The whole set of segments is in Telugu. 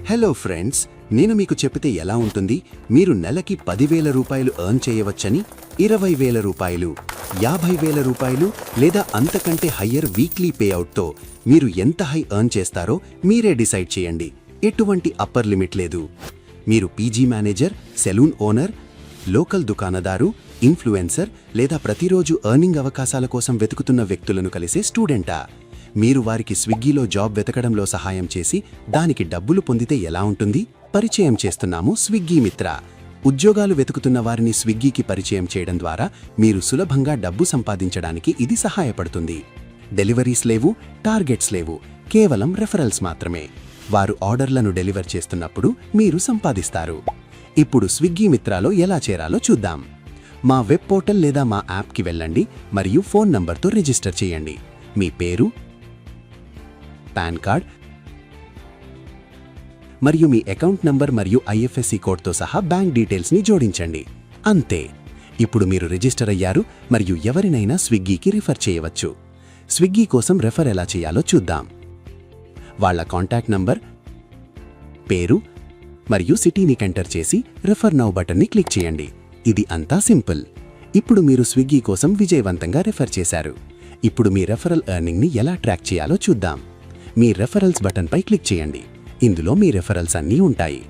హలో ఫ్రెండ్స్, నేను మీకు చెప్పితే ఎలా ఉంటుంది? మీరు నెలకి 10,000 రూపాయలు ఎర్న్ చేయవచ్చని, 20,000 రూపాయలు, 50,000 రూపాయలు లేదా అంతకంటే హయ్యర్ వీక్లీ పేఅవుట్తో మీరు ఎంత హై ఎర్న్ చేస్తారో మీరే డిసైడ్ చేయండి. ఎటువంటి అప్పర్ లిమిట్ లేదు. మీరు PG manager, salon owner, local దుకాణదారు, ఇన్ఫ్లుయెన్సర్ లేదా ప్రతిరోజు ఎర్నింగ్ అవకాశాల కోసం వెతుకుతున్న వ్యక్తులను కలిసే స్టూడెంటా? మీరు వారికి స్విగ్గీలో జాబ్ వెతకడంలో సహాయం చేసి దానికి డబ్బులు పొందితే ఎలా ఉంటుంది? పరిచయం చేస్తున్నాము స్విగ్గీ మిత్ర. ఉద్యోగాలు వెతుకుతున్న వారిని స్విగ్గీకి పరిచయం చేయడం ద్వారా మీరు సులభంగా డబ్బు సంపాదించడానికి ఇది సహాయపడుతుంది. డెలివరీస్ లేవు, టార్గెట్స్ లేవు, కేవలం రెఫరల్స్ మాత్రమే. వారు ఆర్డర్లను డెలివర్ చేస్తున్నప్పుడు మీరు సంపాదిస్తారు. ఇప్పుడు స్విగ్గీ మిత్రాలో ఎలా చేరాలో చూద్దాం. మా వెబ్ పోర్టల్ లేదా మా యాప్కి వెళ్ళండి మరియు ఫోన్ నంబర్తో రిజిస్టర్ చేయండి. మీ పేరు, పాన్ కార్డ్ మరియు మీ అకౌంట్ నంబర్ మరియు ఐఎఫ్ఎస్సి కోడ్తో సహా బ్యాంక్ డీటెయిల్స్ని జోడించండి. అంతే. ఇప్పుడు మీరు రిజిస్టర్ అయ్యారు మరియు ఎవరినైనా స్విగ్గీకి రిఫర్ చేయవచ్చు. స్విగ్గీ కోసం రెఫర్ ఎలా చేయాలో చూద్దాం. వాళ్ళ కాంటాక్ట్ నంబర్, పేరు మరియు సిటీని ఎంటర్ చేసి రెఫర్ నౌ బటన్ని క్లిక్ చేయండి. ఇది అంతా సింపుల్. ఇప్పుడు మీరు స్విగ్గీ కోసం విజయవంతంగా రెఫర్ చేశారు. ఇప్పుడు మీ రెఫరల్ ఎర్నింగ్ని ఎలా ట్రాక్ చేయాలో చూద్దాం. మీ రెఫరల్స్ బటన్పై క్లిక్ చేయండి. ఇందులో మీ రెఫరల్స్ అన్నీ ఉంటాయి.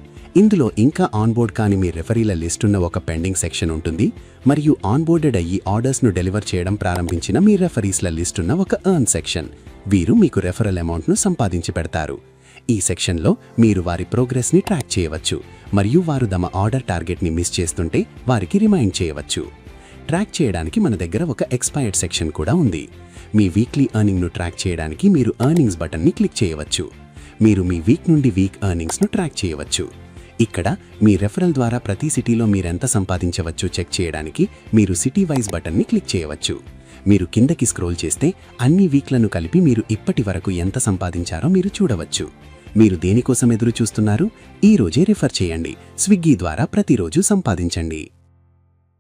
ఇందులో ఇంకా ఆన్బోర్డ్ కాని మీ రెఫరీల లిస్ట్ ఉన్న ఒక పెండింగ్ సెక్షన్ ఉంటుంది మరియు ఆన్బోర్డెడ్ అయ్యి ఆర్డర్స్ను డెలివర్ చేయడం ప్రారంభించిన మీ రెఫరీస్ల లిస్ట్ ఉన్న ఒక ఎర్న్ సెక్షన్. వీరు మీకు రెఫరల్ అమౌంట్ను సంపాదించి పెడతారు. ఈ సెక్షన్లో మీరు వారి ప్రోగ్రెస్ని ట్రాక్ చేయవచ్చు మరియు వారు తమ ఆర్డర్ టార్గెట్ని మిస్ చేస్తుంటే వారికి రిమైండ్ చేయవచ్చు. ట్రాక్ చేయడానికి మన దగ్గర ఒక ఎక్స్పైర్డ్ సెక్షన్ కూడా ఉంది. మీ వీక్లీ ఎర్నింగ్ను ట్రాక్ చేయడానికి మీరు ఎర్నింగ్స్ బటన్ని క్లిక్ చేయవచ్చు. మీరు మీ వీక్ నుండి వీక్ ఎర్నింగ్స్ను ట్రాక్ చేయవచ్చు. ఇక్కడ మీ రెఫరల్ ద్వారా ప్రతి సిటీలో మీరెంత సంపాదించవచ్చు చెక్ చేయడానికి మీరు సిటీ వైజ్ బటన్ని క్లిక్ చేయవచ్చు. మీరు కిందకి స్క్రోల్ చేస్తే అన్ని వీక్లను కలిపి మీరు ఇప్పటి వరకు ఎంత సంపాదించారో మీరు చూడవచ్చు. మీరు దేనికోసం ఎదురు చూస్తున్నారు? ఈ రోజే రిఫర్ చేయండి. స్విగ్గీ ద్వారా ప్రతిరోజు సంపాదించండి.